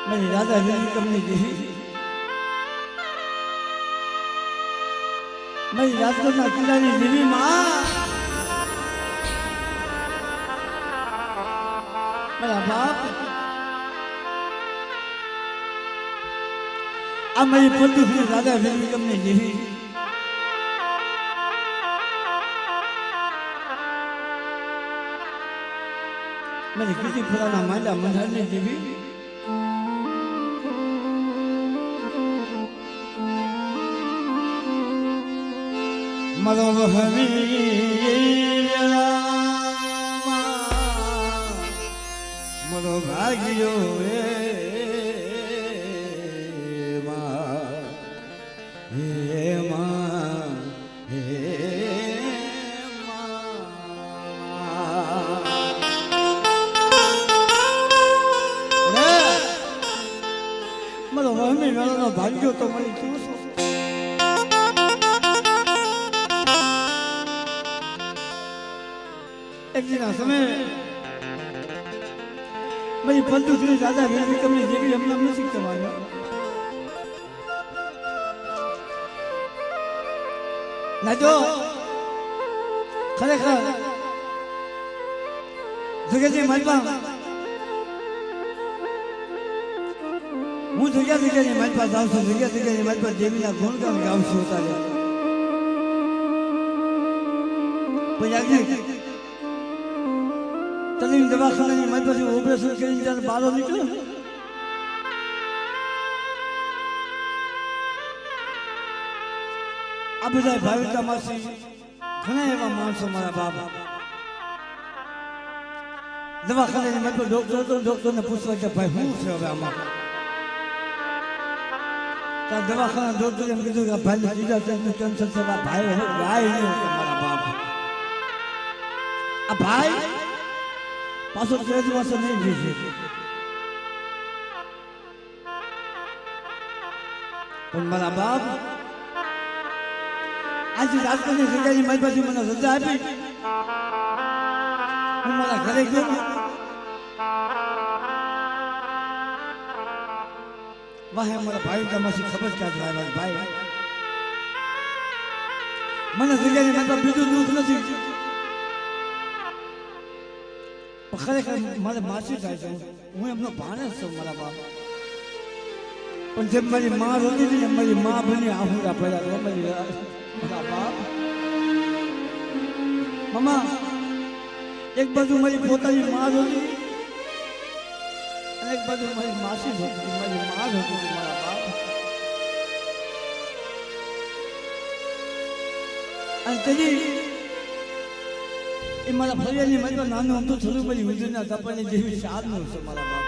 मेरी राधा मेरी कमली देवी मेरी राजकोटना किल्लानी देवी मां मेरा बाप अब मेरी पुत्र राधा मेरी कमली देवी मेरी किसी पुराना माला मंडली देवी मरो हमी मरो भाग्यो मरो हमी मेरा भाग्यो तो मरी तू एक दिन समय मेरी बंधु श्री राधा मेरी कमली देवी हमने नसीब करवाया ना जो खरेखर जगह जी मलबा હું જગ્યા જગ્યાની મારી પાસે આવશું જગ્યા જગ્યાની મારી પાસે દેવીના ગુણગાન ગાવશું તારે પછી આજ્ઞા તને દવાખાનાની મારી પાસે ઓપરેશન કરીને જ્યારે બહાર નીકળ્યો આ બધા ભાવિકામાંથી ઘણા એવા માણસો મારા બાપ દવાખાનાની મારી પાસે ડોક્ટરને પૂછવા કે ભાઈ શું છે હવે આમાં ત્યાં દવાખાના ડોક્ટરે એમ કીધું કે ભાઈ બીજા ટેન્શન છે ભાઈ ગાય નહીં મારા બાપ આ ભાઈ પાછો 13 વર્ષ નહીં જીવશે પણ મારા બાપ આજે રાજકોટની જગ્યાની મારી પાસે મને રજા આપી હું મારા ઘરે ગયો વાહ મારા ભાઈ તમારી ખબર ક્યાં જાય ભાઈ મને જગ્યાની મારી પાસે બીજું દુઃખ નથી ખરેખર મારે માસી થાય છે હું એમનો ભાણેજ છું મારા બાપ પણ જેમ મારી મા રોતી હતી એમ મારી મા બની આહુડા પડ્યા મારા બાપ મમ્મા એક બાજુ મારી પોતાની મા રોતી અને એક બાજુ મારી માસી રોતી મારી મા રોતી મારા બાપ અને તેની એ મારા ફરિયાની મારી નાનું અમથું થોડું મારી હુજુરના તપની જેવી સાધનું છે મારા બાપ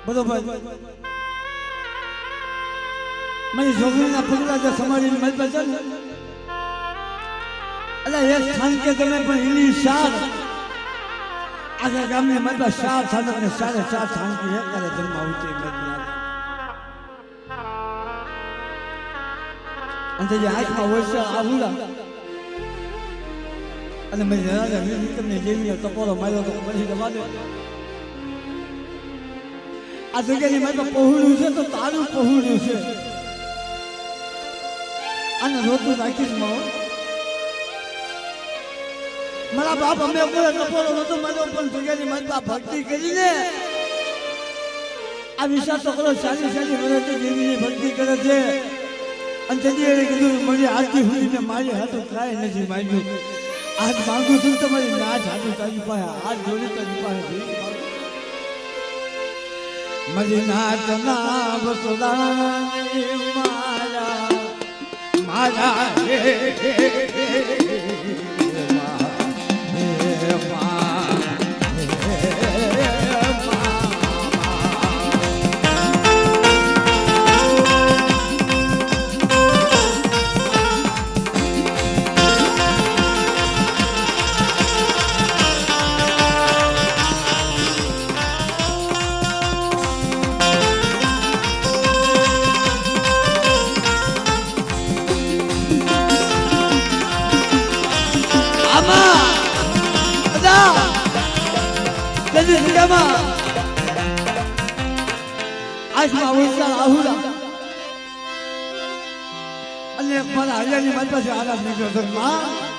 બરોબર મારી છોકરીના પગલા જે સમારીને મારી પાસે એટલે એ સ્થાન કે તમે પણ એની સાર આખા ગામની મારી પાસે 4 સ્થાનક ને 4.5 સ્થાન કે એક કરે જન્મ આવતી અને જે આંખમાં વર્ષ આવુલા અને મેં રાજા તમને જેવી તપોરો માર્યો તો પછી દવા દે આ જગ્યાની મારે પહોળ્યું છે તો તારું પહોળ્યું છે અને રોતું રાખીશ માં મારા બાપ અમે કોઈ તપોરો નતો માર્યો પણ જગ્યાની મારી બાપ ભક્તિ કરીને આ વિશ્વાસ તો કરો 40 વર્ષથી દેવીની ભક્તિ કરે છે અને તેથી એને કીધું મને આજથી સુધી મારી હાથું કાંઈ નથી માંગ્યું आज मांगू तुम तुम्हारी नाच हाथों ताजी पाया आज जोड़ी ताजी पाया मरी नाच ना बसुदा माया माया અંતની જગ્યામાં આઠમા વર્ષના આહુડા અને મારા હરિયાની મારી પાસે આરામ નીકળ્યો હતો માં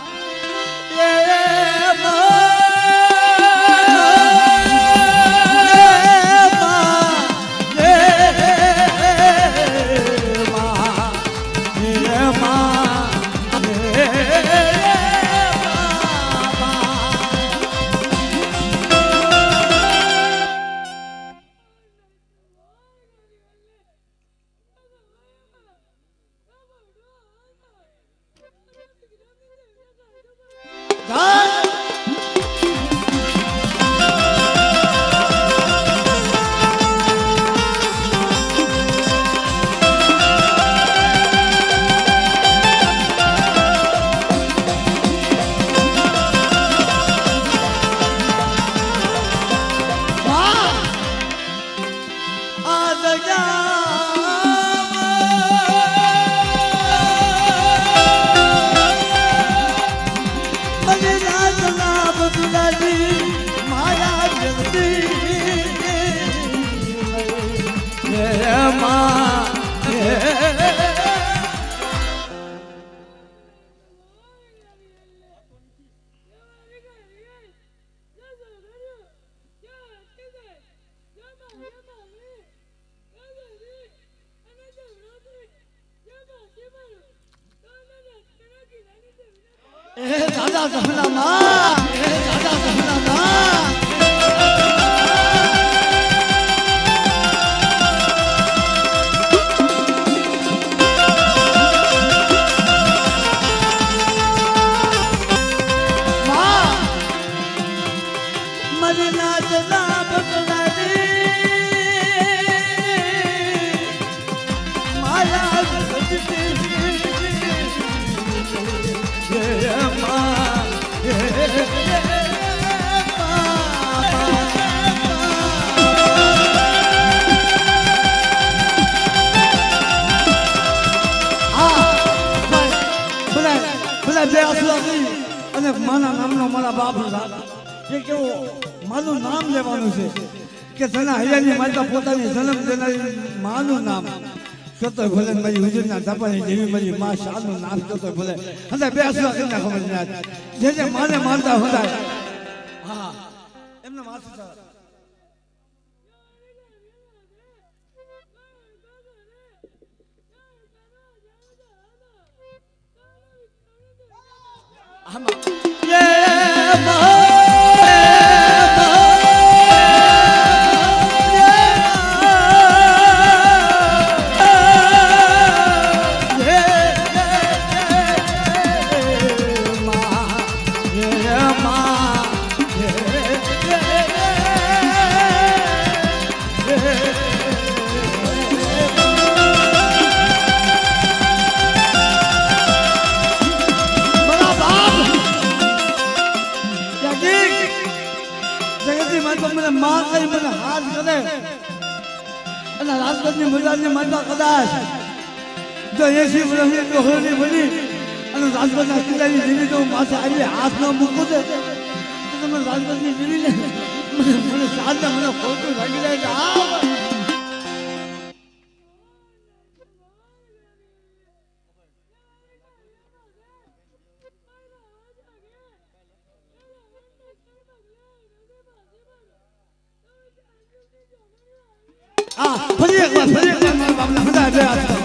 દાદા જહના માં દાદા જહના માં મરના જના બકલાની મારા અને માના નામનો મારા બાપ કે કેવો માનું નામ લેવાનું છે કે તને હૈયાની માતા પોતાની જન્મ દેનારી માનું નામ કતો ભલે મારી હુજુરના દપાની જેવી મારી માં શાનું નામ કતો ભલે અને બે અસલા કરી નાખો મને જે માને માનતા હતા હા એમને માથું જો 80 વર્ષની ડોહરી બની અને રાજકોટના કિલ્લાની જીવી તો માથે આવી હાથ ન મૂકું છે તો તમે રાજકોટની જીવી લે મને સાંજે મને ખોટું લાગી જાય કે ફરી એક વાર મારા બાપના બધા બે હાથ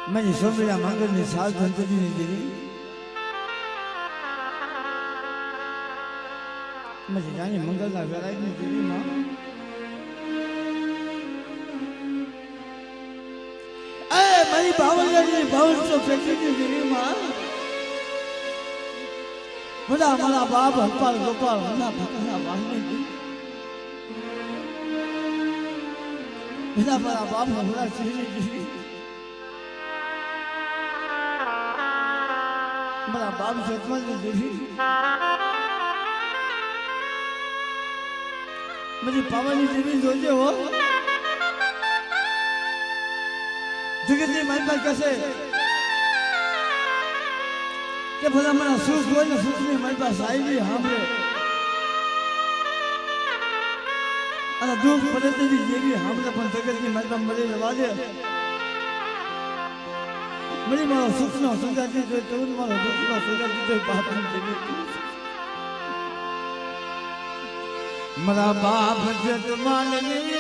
મારી સોમેરા મંગળની સાલ ધંધરીની દેવી મારી રાણી મંગળના વેરાયની દેવીમાં મારી બાવળની બાવળસો ફેક્ટરીની દેવીમાં બધા મારા બાપ હરપાલ ગોપાલ હના ભગવાનના વાહની બધા મારા બાપ હમરા સિંહની દેવી મારા બાપ જતમલની દેવી મારી પાવાની દેવી જોજે હો જગતની મારી પાસે કહેશે કે ભલા મને સુખ હોય ને સુખની મારી પાસે આવી સાંભળે અને દુઃખ પડે તેની જેવી સાંભળે પણ જગતની મારી પાસે મળી રહેવા દે મળી મારો સુખનો સંગાતી જોઈએ તો મારો દુઃખનો સંગાતી જોઈએ બાપની જેવી મારા બાપ જતમાલની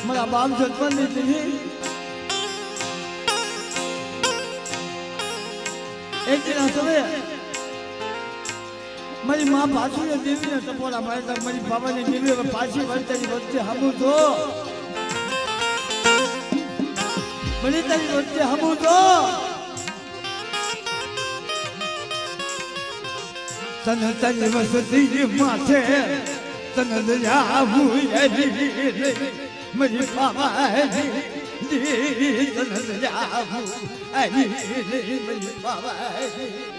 મારા બાપ જતમલની દેવી એક દિન સમયે મારી માં પાછું દેવીને ટપોરા મારતા મારી બાબાની દેવી હવે પાછી વળતાની વચ્ચે હમું તો મળી તારી વચ્ચે હમું તો તન તન વસતી માથે તન જાવું મારી બાબાની તન જાવું મારી બાબાની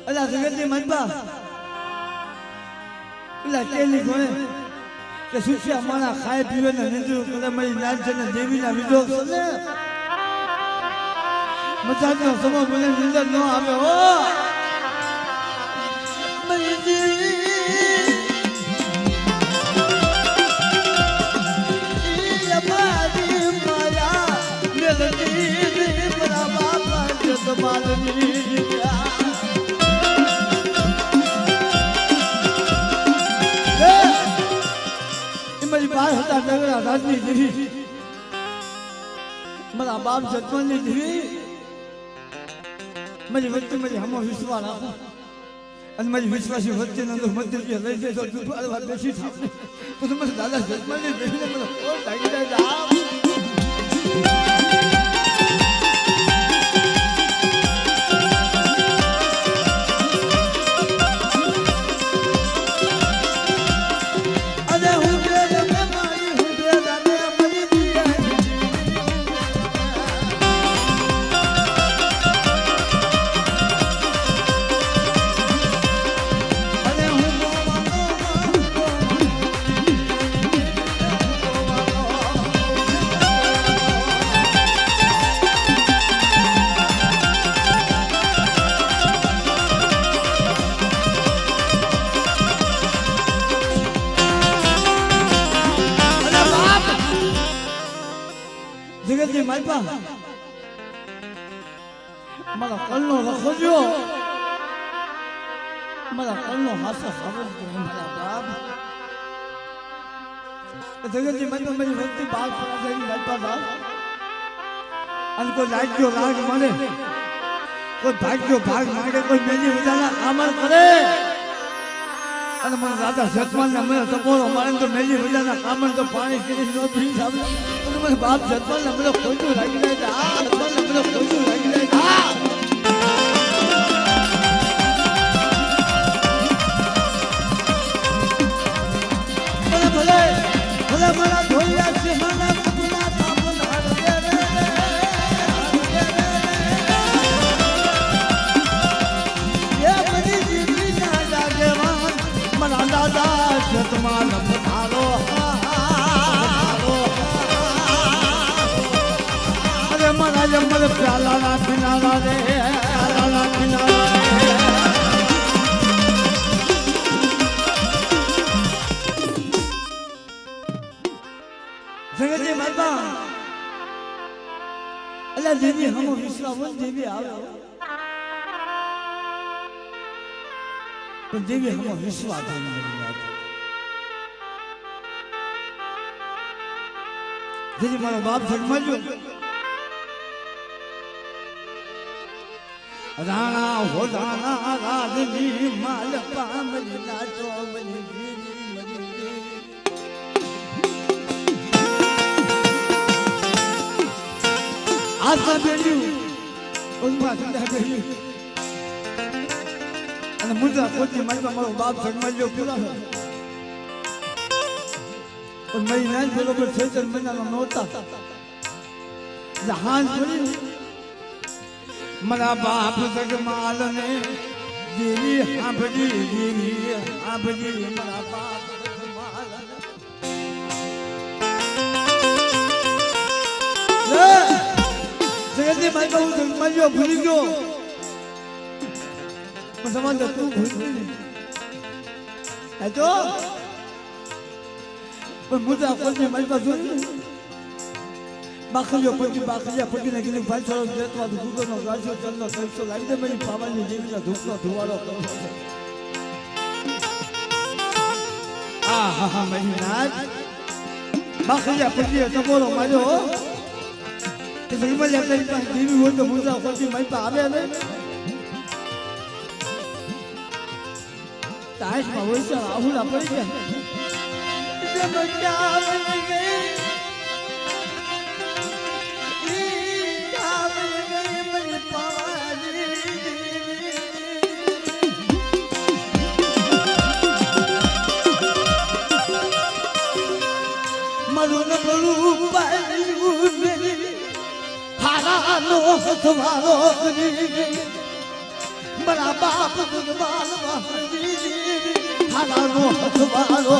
અલા જગતની મનબા પેલા કેલી કોને કે સુસ્યા મારા ખાય પીવે ને નિંદ્ર કરે મારી નાનચને દેવીના વિધો ને મજાનો સમો મને નિંદર ન આવે હો મારી દેવી અમારી માયા મેલડી મારા બાપા જતમાલની મારી બાર હતા નગરા રાજની દેવી મારા બાપ જતમલની દેવી મારી વચ્ચે મારી હમો વિશ્વાસ રાખો અને મારી વિશ્વાસી વચ્ચે નંદો મંદિર લઈ જાય તો તું બેસી થાવ તો તમે દાદા જતમલની દેવીને મને કોણ લાગી જાય જગતની માલપા મારા કલનો રખોજો મારા કલનો હાસો સાંભળજો મારા બાપ જગતની માલપા મારી વસ્તી બાળ પરાજયની માલપા બાપ અને કોઈ લાગ્યો લાગ માને કોઈ ભાગ્યો ભાગ માંગે કોઈ મેલી વિધાના આમર કરે અને મને રાજા સતમાનને મને સપોરો મારે તો મેલી વિધાના કામણ તો પાણી કરી નો પી સામે અને મને બાપ સતમાનને મને ખોટું લાગી જાય આ સતમાનને મને ખોટું લાગી જાય ભલે ભલે ભલે મારા ધોયા છે મારા કપડા તાપન હાડે દાદા જતમાન પધારો અરે મારા જમલ પ્યાલાના કિનારા રે પ્યાલાના કિનારા જગતની માતા અલ્લા દેવી હમ વિશ્વાસ દેવી આવે પણ દેવી હમ વિશ્વાસ જેથી મારો બાપ જન્માયો રાણા હો રાણા રાજની માલ પામલી નાચો બની ગીરી મરી આસા બેલ્યું ઉનપા સંધા બેલ્યું અને મુદ્રા કોટી માલપા મારો બાપ જન્માયો પૂરા મરી નાન બરોબર 6 મહિનાનો નહોતા જહાન પડી મારા બાપ જગમાલ ને દેવી હાંભળી મારા બાપ જગમાલ જગતની માતા હું જન્માયો ભૂલી ગયો પણ સમાજ તું ભૂલી તો પણ મુદ્દા કોઈને મારી પાસે બાખલિયો બાખલિયા પડીને કીધું ભાઈ છોડો દેતવા તો ગુગરનો ગાજો ચંદનો કઈસો લાવી દે મારી પાવાની દેવીના ધૂપનો ધુવાડો કરો આ હા હા મારી નાચ બાખલિયા પડીએ ટપોરો માર્યો કે જગમલિયા તારી પાસે દેવી હોય તો મુદ્દા કોઈને મારી પાસે આવે ને તાઈસમાં હોય છે આહુલા પડી ગયા મારું નબળું પાયું હારાનો હથવારો મારા બાપ ગુણવાલ હારાનો હથવારો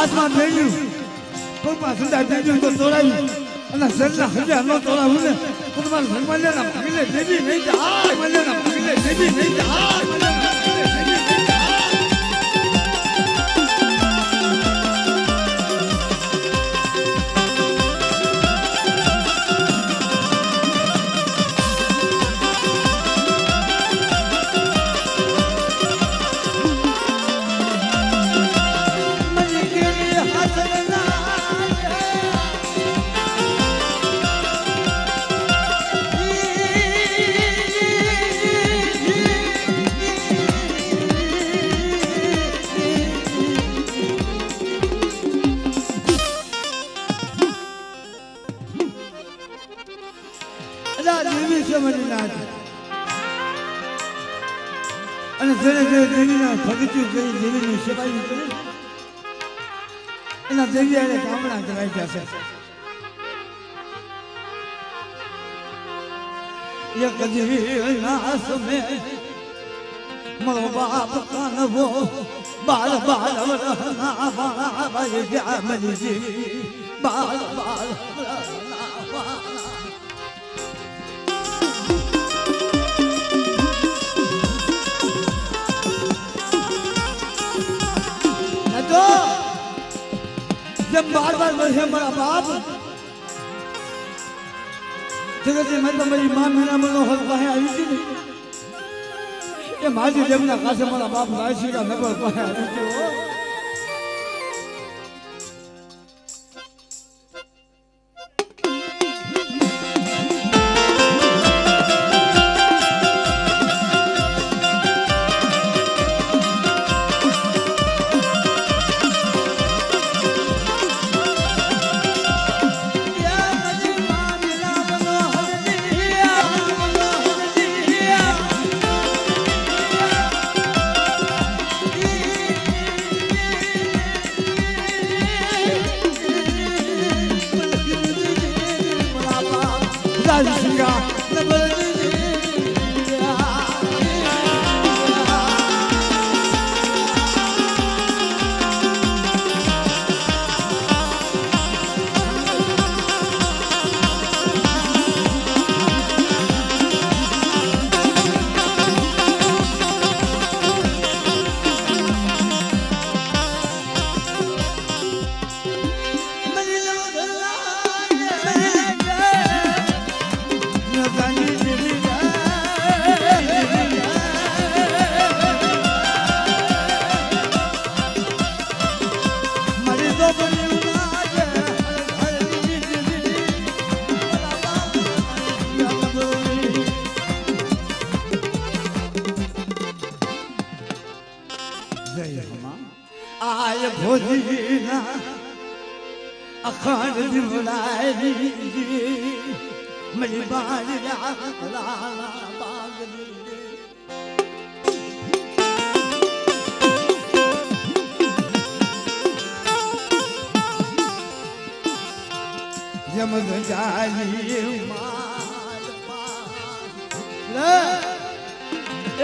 આસમાં ભેગ્યું પગમાં સુધા ભેગ્યું તો તોડાયું અને શરીરના હજાર ન તોડાવું ને તો તમારા ધર્માલ્યાના ભાગીને દેવી નહીં જાય ધર્માલ્યાના ભાગીને દેવી નહીં જાય ભગત્યું કરી દેવીની સેવાયું કરી એના દેવિયાને કામણા કરાઈ ગયા છે એક જીવના સમય મરો બાપ કાનવો બાલ બાલ વરના બાય જામજી બાલ બાલ तो जब बार बार बढ़े हमारा बाप जगह से मैं तो मेरी माँ मेरा मनोहर कहे आई थी ये माजी जमुना कासे हमारा बाप रायसी का नगर कहे आई थी वो आय भोजीना अखांड दिवलाई मेरी बाल लाला बागली जमद जाली माल ले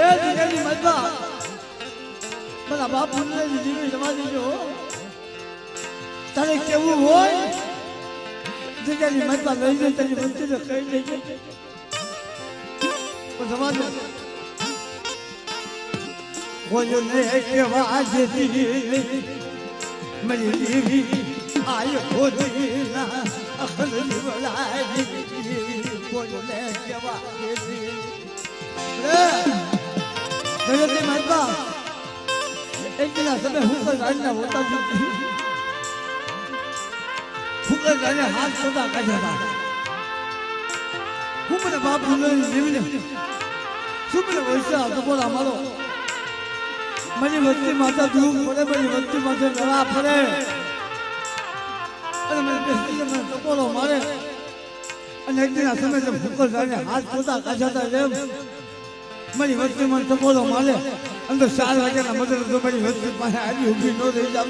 ए दिगली मत बना बाप ने जीवी जमा दीजो तारे केવું હોય જેની મતવા લઈ જાય તેની વચ્ચે તો કઈ લઈ જાય પણ જવા દો કોઈ ને કેવા જેતી મરી દેવી આય ખોદીના અખલી વલાઈ કોઈ ને કેવા જેતી લે જગતે મતવા एक दिन समय हुक्कर गाड़ना होता थी हुक्कर गाड़ने हाथ सोता काटा था हुक्कर बाप हुक्कर जीवने सुबह वैसा तो बोला मारो मनी वक्ति माता धूप पड़े मनी वक्ति माता लड़ा पड़े अरे मैं बेस्ती में तो बोलो मारे अने एक दिन समय जब हुक्कर गाड़ने हाथ सोता काटा था जब मनी वक्ति में तो बोलो मारे अंदर 4 વાગ્યાના મદદ તો મારી વસ્તી પાસે આવી ઊભી ન રહી જાવ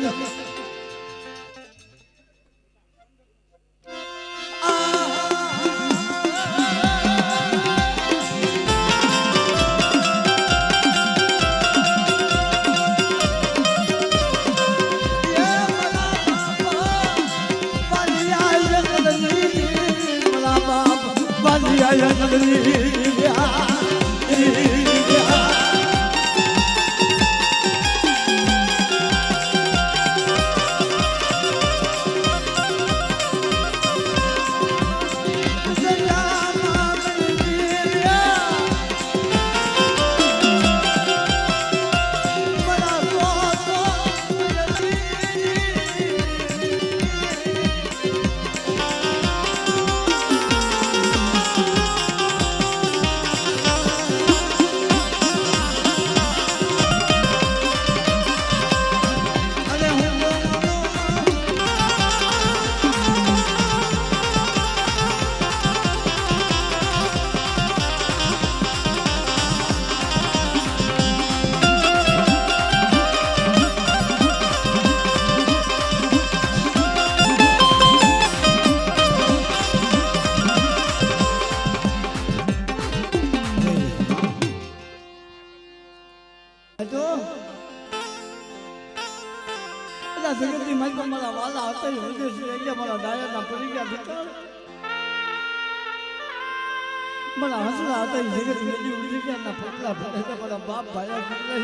એટલે જગતની મારી મારા વાલા હતા હૃદય છે મારા ડાયરના પડી ગયા ભીતર મારા હસલા હતા જગત મેલી ઉડી ગયા ના ફટલા ફટલા મારા બાપ ભાયા કેટલા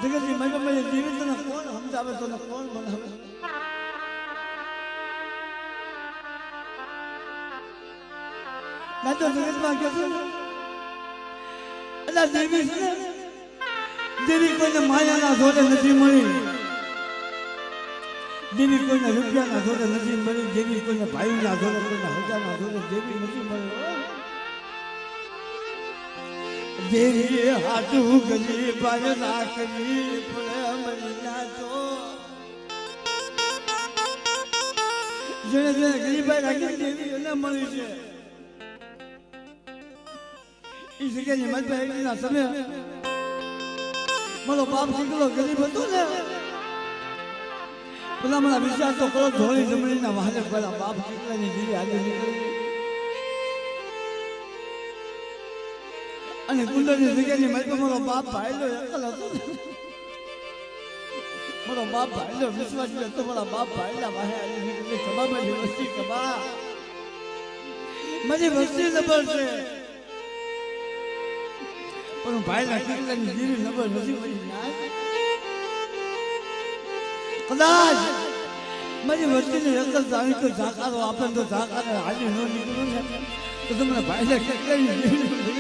જગતની મારી જીવિત તને કોણ સમજાવે તને કોણ બનાવે ના તો જગતમાં કે છે એટલે દેવી છે દેવી કોઈને માયાના જોડે નથી મળી દેવી કોઈને રૂપિયાના જોડે નથી મળી દેવી કોઈને ભાઈના જોડે કોઈને હજારના જોડે દેવી નથી મળી દેવી હાથું ગલી બાય રાખવી પડે મરી ના તો જેને જેને ગરીબાઈ રાખી દેવી એને મળી છે એ જગ્યાની મતભાઈના સમય મારો બાપ દીકરો ગરીબ હતો ને પેલા મને વિચાર તો કરો ધોળી જમણીના વાહને પેલા બાપ દીકરાની જીવી આજે નીકળી અને કુંડળની જગ્યાની મતમાં મારો બાપ ભાઈલો એકલ હતો મારો બાપ ભાઈલો વિશ્વાસી હતો મારા બાપ ભાઈલા વાહે આજે નીકળી સભામાં વસ્તી કબા મારી વસ્તી નબર છે પણ ભાઈલા કેટલાની જીવી નબર નથી મળી ના કદાચ મારી વસ્તીને એકલ જાણી તો ઝાકારો આપે તો ઝાકારે હાલી ન નીકળું ને તો તમને ભાઈલા કેટલાની જીવી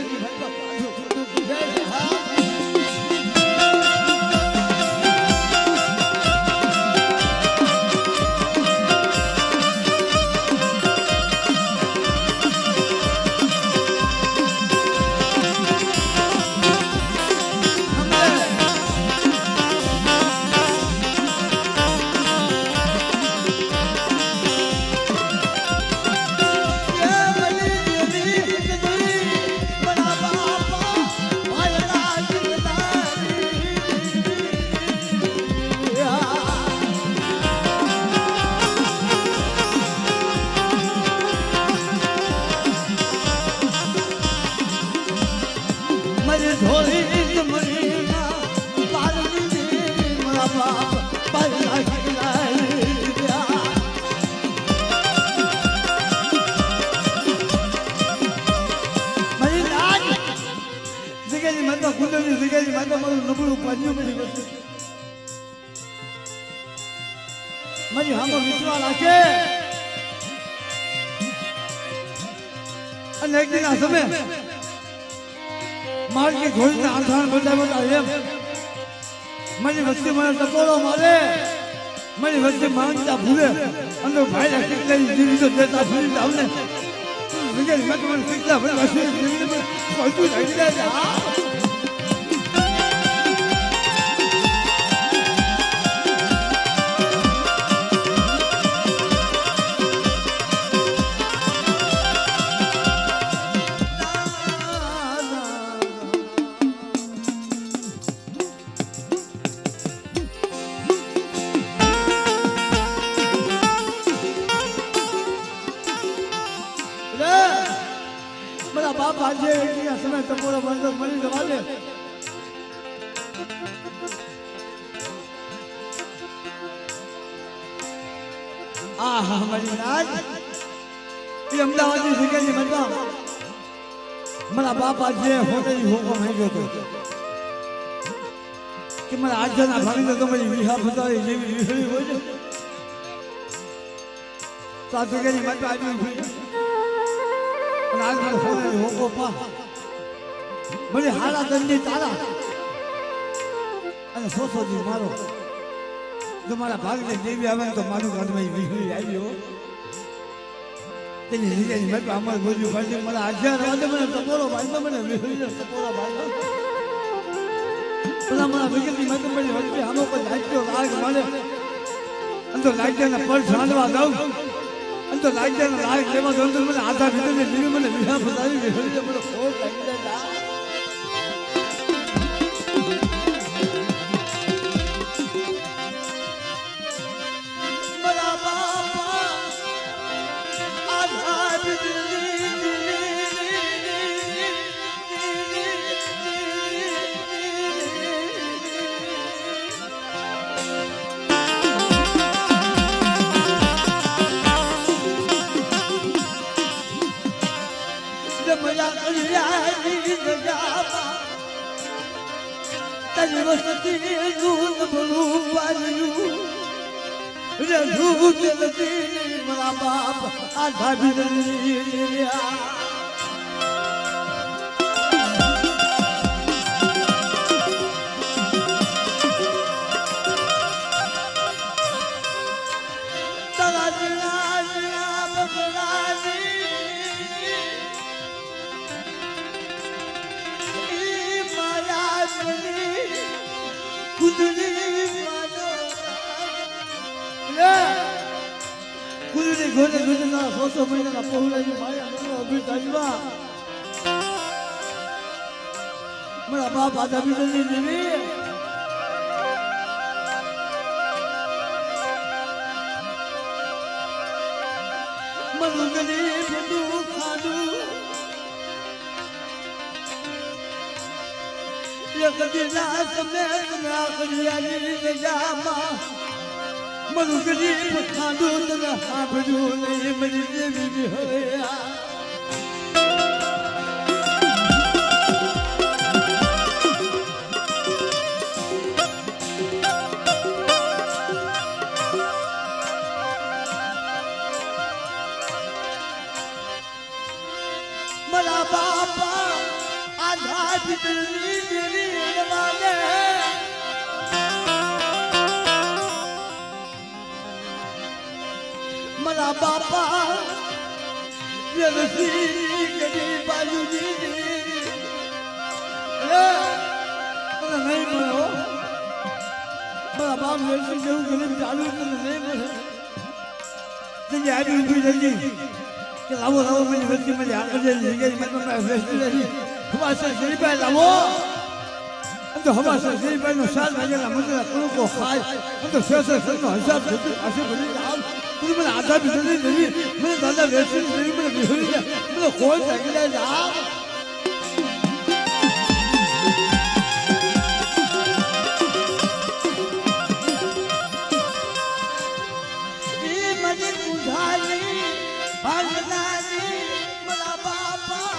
મારી હામો વિશ્વાસ રાખે અને એક દિન આ સમય મારી ઘોડીને આંધાણ બતાવ્યો એમ મારી વસ્તી મને ટકોરો મારે મારી વસ્તી માંગતા ભૂલે અંદર ભાઈ કેટલાની જીવી તો દેતા ભૂલી જાવ ને મને કેટલા ભૂલ જીવી પહોંચું થઈ જાય બાપ આજે સમય ટકોરો બંધ મળી જવા દે મારી રાજ એ અમદાવાદની જગ્યાની બનવા મારા બાપ આજે હોટેલ હોકો માંગ્યો હતો કે મારા આજના ભાગીને તમારી વિહા બતાવી જેવી વિહળી હોય છે તો આ જગ્યાની બનવા આવી आज मैं होने होको पा बड़े हारा दंडी तारा અને સોસોજી મારો તમારા ભાગને દેવી આવે તો મારું ઘરમાં વીજળી આવી હો તેની જગ્યાએ મેં અમર બોલ્યું ભાઈ મને આજાર વાદે મને ટકોરો ભાઈ મને વીજળીનો ટકોરો ભાઈ પેલા મારા વિગતની મેં મને વચ્ચે આનો કોઈ લાગ્યો લાગ મળે અને તો લાગ્યાને પડ છાંડવા દઉં અને તો લાગ્યાને લાગ લેવા દઉં તો મને આધા ભીતરને જીવી મને વિહા બતાવી વીજળીને મને ખોટ લાગી જાય તારી વસતી દૂધ ભલું પાડ્યું રે દૂધ નથી મારા બાપ આ ધાબી કુદરી ઘોડે દૂધના 100 મહિનાના પહોળાઈ માયા અભી તાજવા મારા બાપ આધા બીજની દેવી મનુગની બધું ખાધું એક દિના તમે રાખડિયાની રજામાં મનુગની ખાધું તને સાંભળ્યું નહીં મરી દેવી હૈયા મારા બાપા આધા ભીતરની દેવી વાલે મારા બાપા વ્યવસી ગરી બાજુજી મને નહીં મળ્યો મારા બાપ વ્યવસી જેવું ગરીબ ચાલુ તને નહીં મળે તે આવી ઊભી જલ્દી કે લાવો લાવો મેરી વસ્તી મેરી આગળ જઈ મતલબ વેસ્ટ રહી હવા સે શરીફા લાવો અંત હવા સે શરીફા નો સાલ વાગેલા મંદિર કણકો ખાય અંત શેષ નો હિસાબ થતી આશે ભરી આવ તું મને આધા બીજની દેવી મને દાદા વેસ્ટ દેવી મને બિહરી મને કોઈ જાગીલા જા ઈ મને ઉધારી ભાગનાની મારા બાપા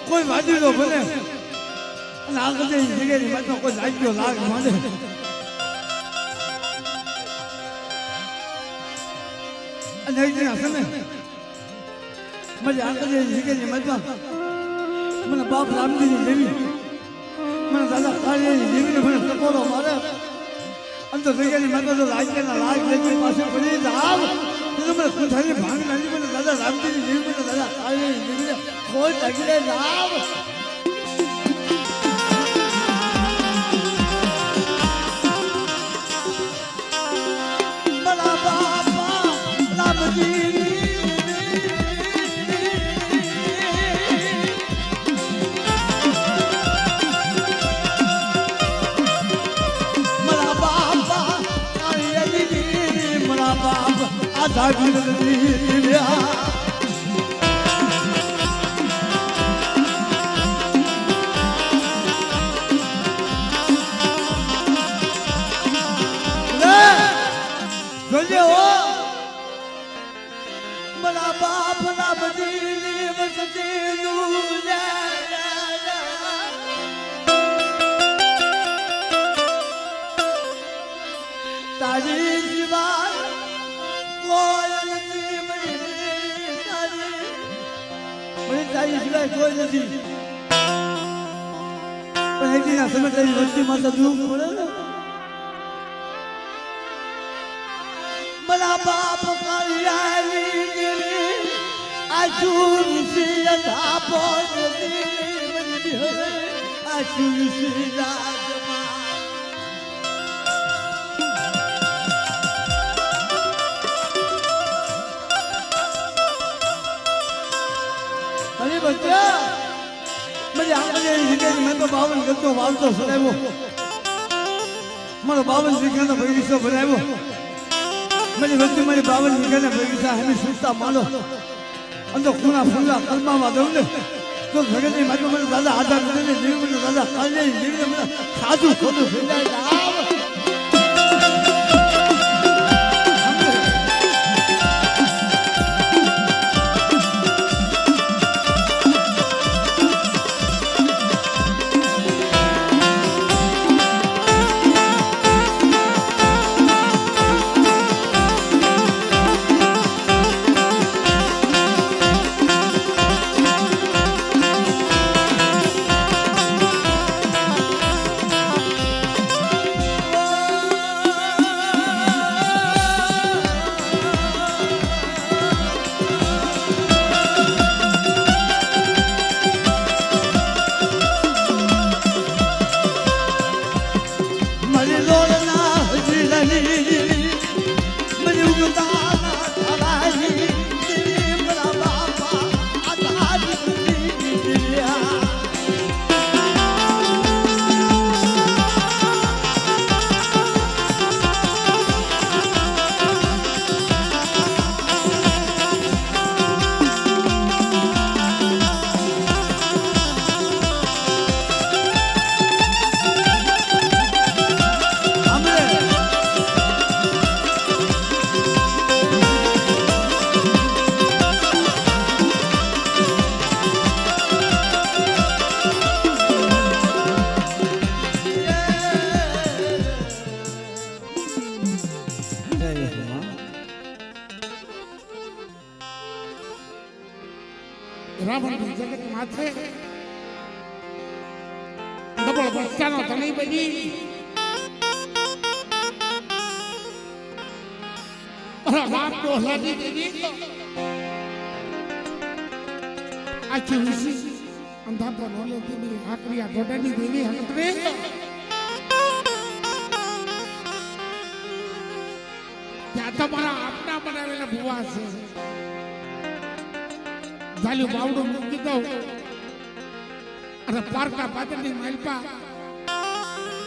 કોઈ વાંધી લો ભલે અને આગળ જગ્યાની વાતમાં કોઈ લાગ્યો લાગ માંડે અને એક દિન સમય મને આગળ જગ્યાની વાતમાં મને બાપ રામજીની દેવી મને દાદા કાળીની દેવીને મને ટકોરો મારે આમ તો જગ્યાની વાતમાં તો રાજ્યના લાગ લેતી પાસે પડી જાવ મને કુંઠાની ભાંગ નાની મને દાદા રામજીની દેવી મને દાદા કાળીની દેવીને કોઈ તગીલે જાવ મારા બાપા રામજી મારા બાપા કાળીની દેવી મારા બાપ આધા બીજની મારા બાપ રામજીની વસતીનું તારી સિવાય કોઈ નથી મને તારી સિવાય કોઈ નથી પણ એકદીના સમય તારી વસ્તીમાં તો દુઃખ પડે ને મારા બાપ કાળિયાની દેવી આશુષી ધાપો દેવી આશુષી રાજમાં અરે બચ્ચા મને આગળ જગ્યાએ મેં તો 52 ગતો વાવતો સડાવ્યો મારો 52 વીઘાનો બગીચો બનાવ્યો मेरी बच्ची मेरी 52 वीघा बगीचा है सुस्ता मानो अंदर खूना फुल्ला कलमा दौड़े तो भगत मानो मेरे दादा आधा जीव मेरे दादा खाली जीव मेरे साधु खोदू फिर માથે ડબલ બચ્ચાનો ધણી બની બાપ ડોહલાની દેવી આખી વિશી અંધા પર નોલે દેવી આકરિયા ગોડાની દેવી હકરે ત્યાં તમારા આપના બનાવેલા ભુવા છે ઝાલ્યું બાવડું મૂકી દઉં અને પારકા પાતળની માલપા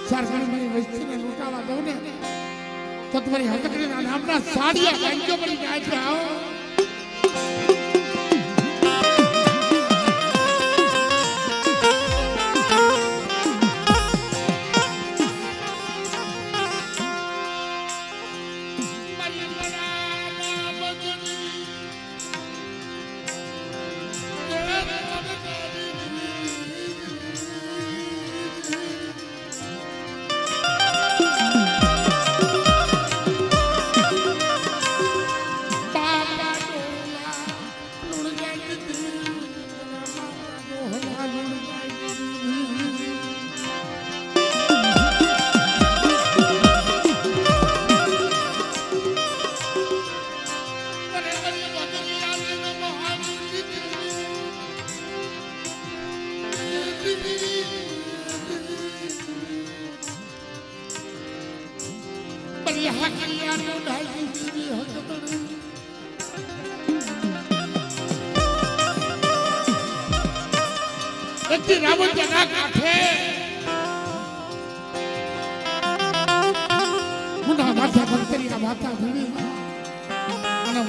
સરકારી વસ્તીને લૂંટાવા દઉં ને તો તમારી હકકડીના નામના સાડિયા ગાંજો બની જાય છે આવો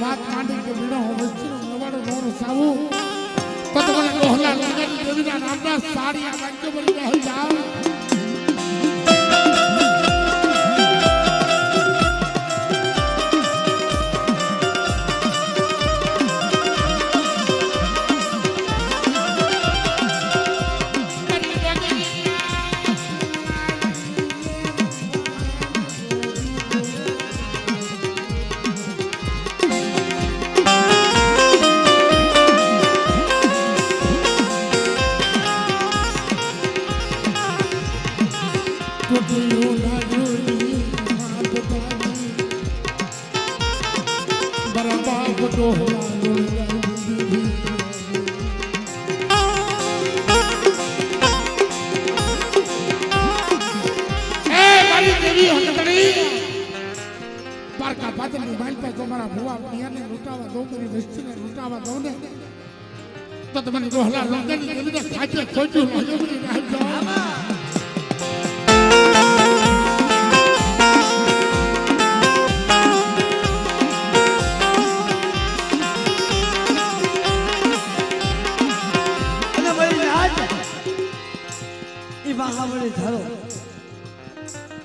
વાત માંડી કે બીડો વસ્તીનો નવાડો નોરો સાવું તો તમને ડોહલા લંગરની દેવીના નામના સાડિયા ગાંજો બની જાય જાવ પારકા પાતળની માલપા તો મારા ભુવા પિયાને લૂંટાવા દો મારી વસ્તીને લૂંટાવા દો ને તો તમને ડોહલા લંગરની દેવીને ખાચે ખોજું લજોબરી રાખજો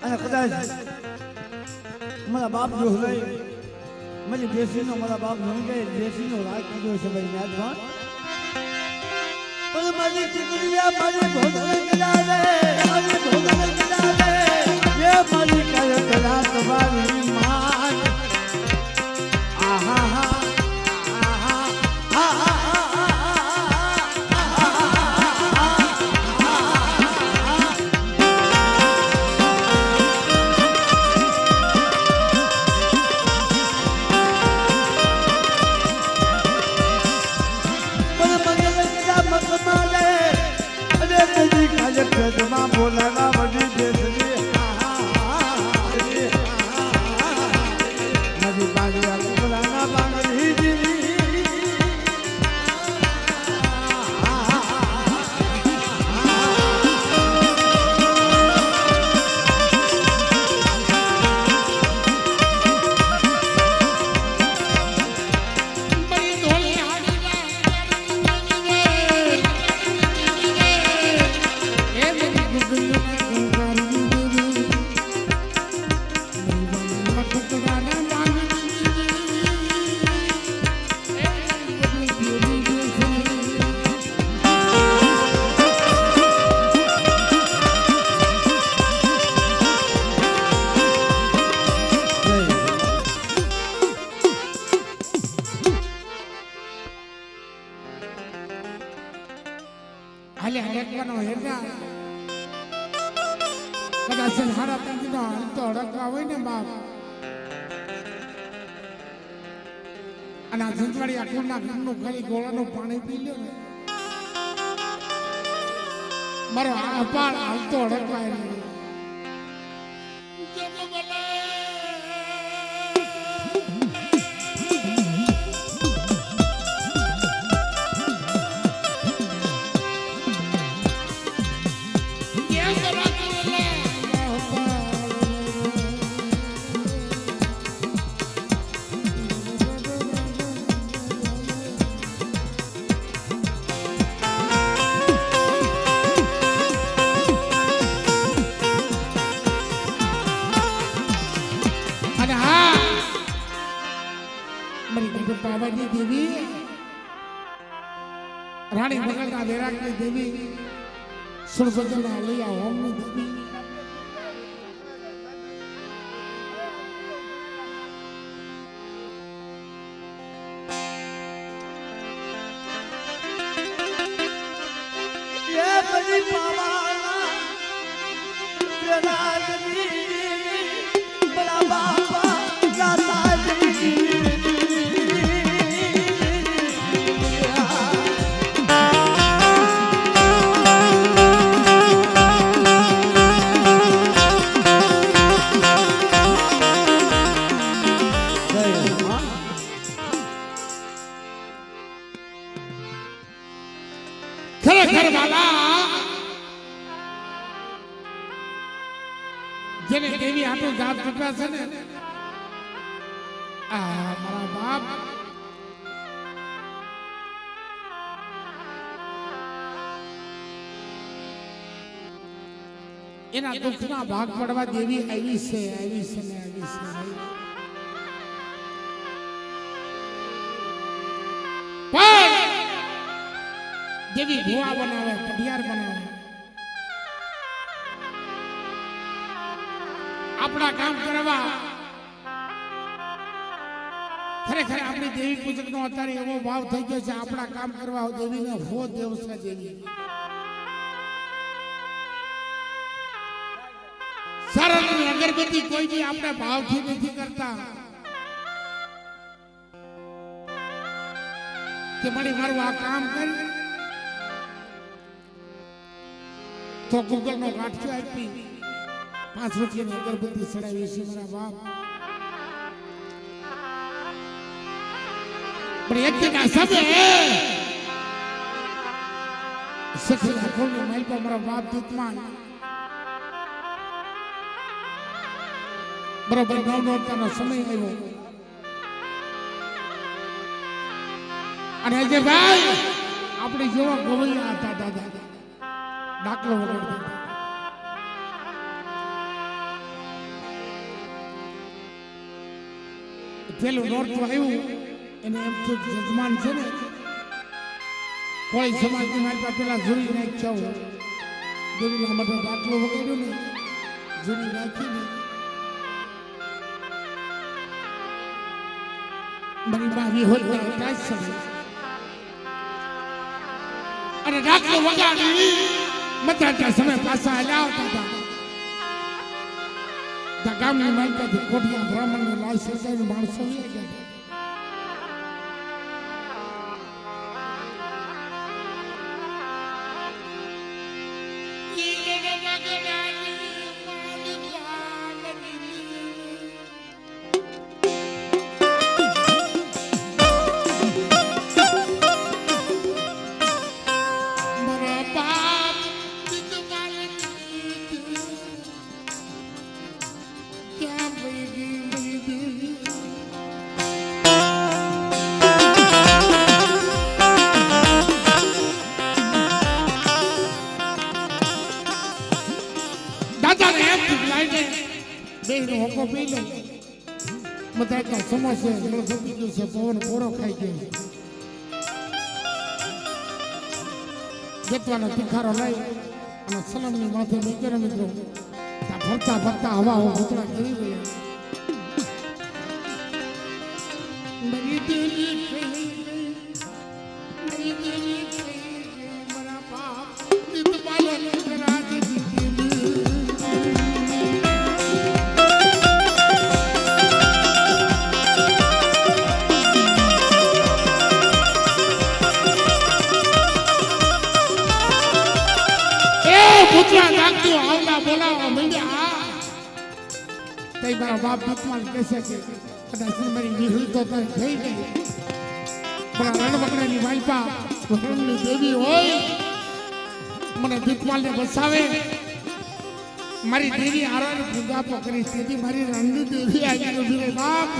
અને કદાચ મારા બાપ જો હોય મારી દેશીનો મારા બાપ નંગાઈ દેશીનો રાગ કીધો છે ભાઈ યાદમાં પણ મારી ચીકરિયા મારી ભોગલે ગડાવે મારી ભોગલે ગડાવે એ મારી કાય કલા તમારી માન આહા હા બોલા કદાચ હારા તંગીનો તો અડકવા હોય ને બાપ અને આ જંતવાડી આખુરના ઘરનું ખાલી ગોળાનું પાણી પી લ્યો ને મારો આ અપાળ હાલતો અડકવાય નહીં પાવાની દેવી રાણી બગલના વેરાગની દેવી સુરસજના લૈયા હોમની દેવી એ બધી પાવાના વેરાગની બડા બાપા દાદાજી ખરેખર વાલા જેને દેવી આટલું જાત ચૂક્યા છે ને આ મારા બાપ એના દુઃખના ભાગ પડવા દેવી આવી છે ને આવી છે દેવી ભુવા બનાવે પઢિયાર બનાવે આપણા કામ કરવા ખરેખર આપણી દેવી પૂજક નો અત્યારે એવો ભાવ થઈ ગયો છે આપણા કામ કરવા દેવીને હો દેવસા દેવી સારાની અગરબત્તી કોઈ બી આપણે ભાવથી નથી કરતા કે મળી મારું આ કામ કર તો ગૂગલ નો ગાંઠિયો આપી 5 રૂપિયાની અગરબત્તી ચડાવી છે મારા બાપ પણ એક જગ્યા સબે સખી આખોની માલ પર મારા બાપ દીતમાન બરોબર નવનોરતાનો સમય આવ્યો અને અજય ભાઈ આપણે જેવા ગવૈયા હતા દાદા દાખલો વગર પેલું નોરતું આવ્યું એને એમ તો જજમાન છે ને કોઈ સમાજની મારી પાસે પેલા જોઈ નાખ્યા દેવીના માટે દાખલો વગાડ્યો ને જોઈ નાખીને મારી બાવી હોય ત્યાં સમય અને દાખલો વગાડી મતાતા સમય પાછા લાવતા હતા ગામની માલકાથી કોઠિયા બ્રાહ્મણની લાશ સજાવી માણસો ગયા સમોસે પવન કોરો ખાઈ ગયો જેટવાનો તીખારો લઈ અને સલમની માથે નીકળે મિત્રો ફરતા ફરતા હવા ભૂતળા કરી ગયા મારા બાપ બોલાવો મંડ્યા તઈ મારા બાપ ભગવાન કહેશે કે કદાચ મારી વિહુલ તો થઈ ગઈ પણ રણવકડાની વાલપા વકડની દેવી હોય મને ભીખમાલને બસાવે મારી દેવી આરાને પૂજા પકડી તેથી મારી રણની દેવી આવી ગઈ બાપ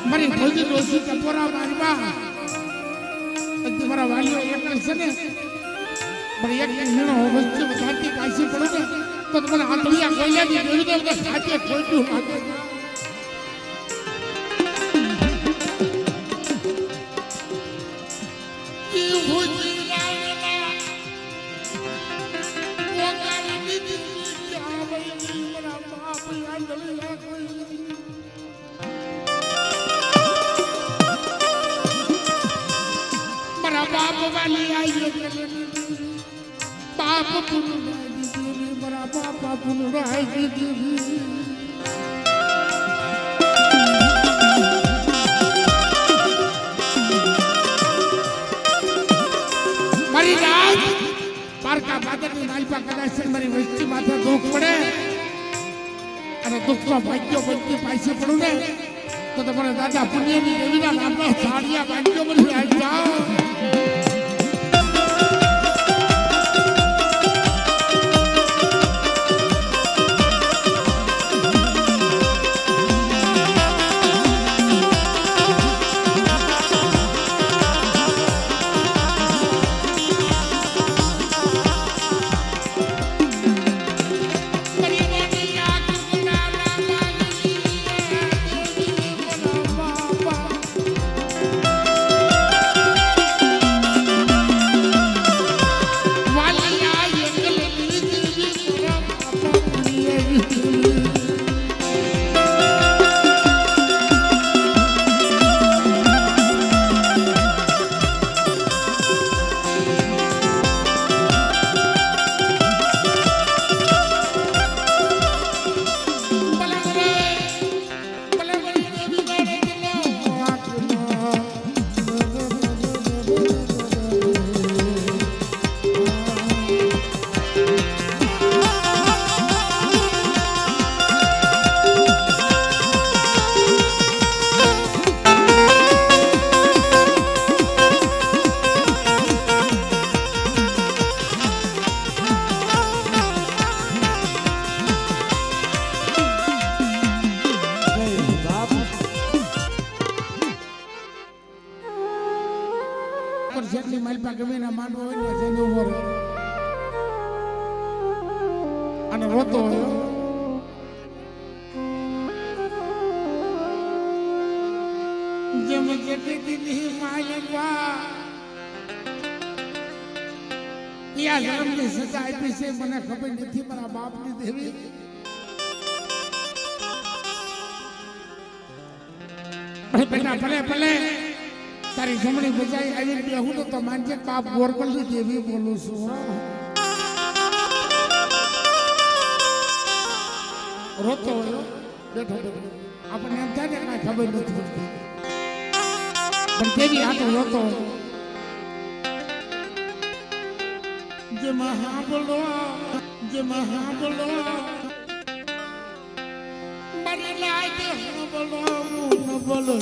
મારી ભોજી ડોસી ટપોરા મારીમાં તમારા વાલીઓ એક છે ને પણ એક હીણો વચ્ચે વધારતી કાશી પડે ને તો તમને આંતળિયા કોઈલાની જોઈ દે તો સાચે ખોટું લાગે મારી રાત પારકા બાદરની માલપા કદાચ મારી વસ્તી માથે દુઃખ પડે અને દુઃખમાં ભાગ્યો બનતી પાછી પડું ને તો તમારા દાદા પુણ્યની દેવીના નામના સાડિયા ભાગ્યો બની આવી જાઓ જેટલી માલપા ગમે ના માંડવો હોય ને જઈને ઉભો રહે અને રોતો હોય જેમ જેટલી દીદી માયવા યા જન્મની સજા આપી છે મને ખબર નથી મારા બાપની દેવી ભલે બેટા ભલે ભલે તારી જમણી બજાઈ આવી બેહું તો માનજે બાપ ગોરબલની દેવી બોલું છું હો. રોતો હોય બેઠો બેઠો આપણને એમ થાય ને કાંઈ ખબર નથી પડતી પણ કેવી આટલું રોતો હોય જે મહાબલો મને લાગે બોલો બોલો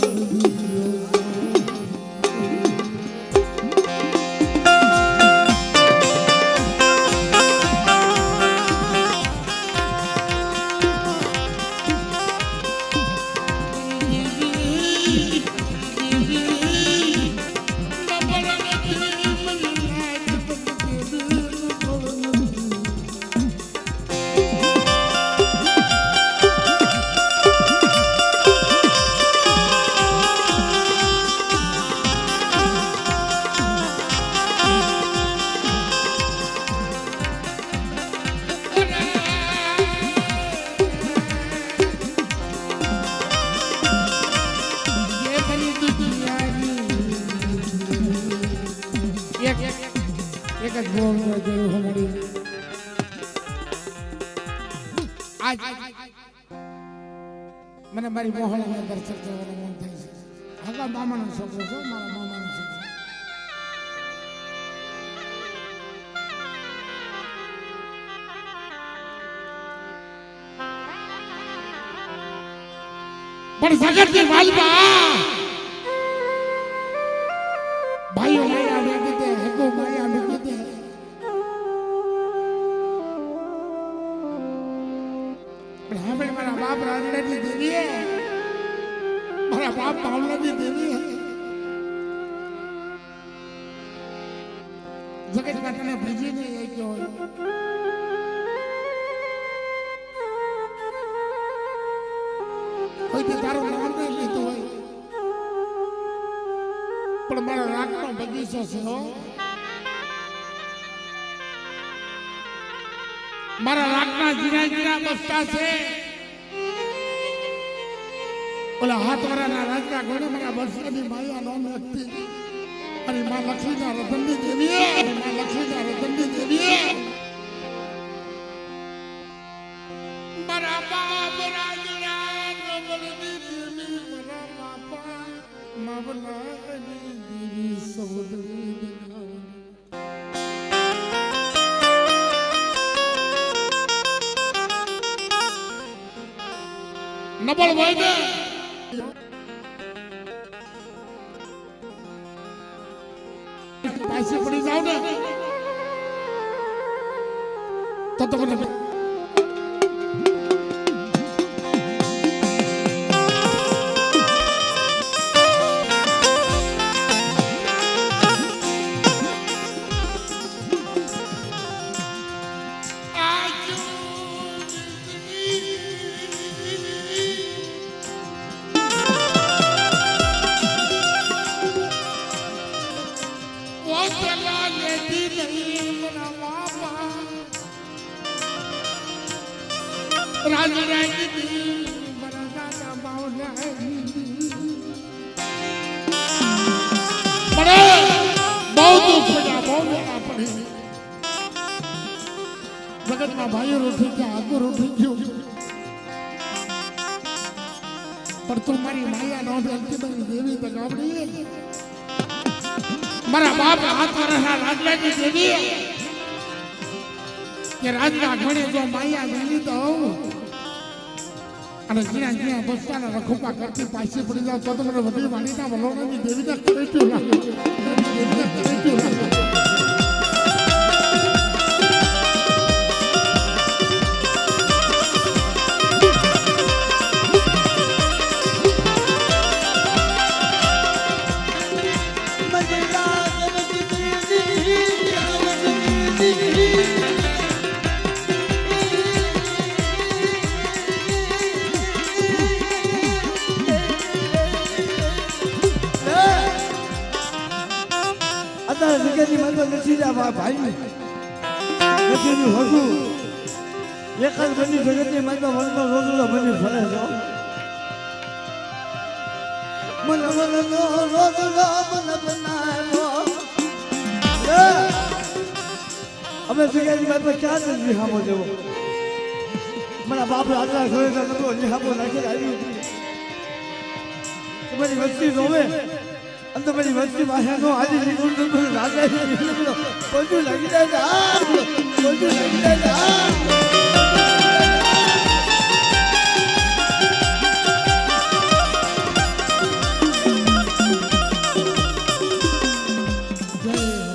એક જ બોલ જોયું હમણાં આજ મને મારી મોહનના દર્શન કરવાનું મન થાય છે. હગા મામાનો છોકરો છો, મારા મામાનો છોકરો. પણ જગતની વાલબા ભાઈઓ માયા વેગી દે, હગો માયા વેગી દે. પણ હવે મારા બાપ રાંદડાની દેવીએ, મારા બાપ પાવલાની દેવીએ જગત કાંટાને ભીજી નહીં એ ગયો હોય. કોઈથી તારું નામ નહીં લીધું હોય પણ મારા રાખનો બગીચો છે હો. મારા રાખના જીરા જીરા બસતા છે. ઓલા હાથવાળાના રાજના ગોળે મારા વર્ષની માયા નોમ હતી અને માં લક્ષ્મીના રતનની દેવીએ, અને માં લક્ષ્મીના રતનની દેવીએ મારા બાપ રાજના નવલની દેવી, મારા બાપા માવલાની દેવી સૌદરી નબળ હોય ને પાછી પડી જાવ ને તો તમને જગતમાં ભાઈઓ રૂઠી ગયા, આગળ રૂઠી ગયું પણ તું મારી માયા નો અંતિમની દેવી બગાવડી. મારા બાપ હાથ વર્ષના રાજલાની દેવી કે રાજના ઘણે જો માયા મેલી દઉં અને જ્યાં જ્યાં બસતાના રખોપા કરતી પાછી પડી જાવ તો મને વધી વાણીના વલોણાની દેવીને કરેટ્યું લાગે, દેવીને કરેટ્યું લાગે. ભાઈ નથી હોતું એક જ બની જગતની માતા મનમાં રોજુલા બની ફરે છો. મન મનનો રોજનો મન બનાવ્યો અમે જગ્યાની વાત પર ક્યાં નથી હામો દેવો મારા બાપ આટલા ઘરે તો નિહામો નાખી આવી તમારી વસ્તી જોવે અને તમારી વસ્તી પાસે નો આજે નીકળું તો બધું લાગે બધું લાગી જાય બધું લાગી જાય જય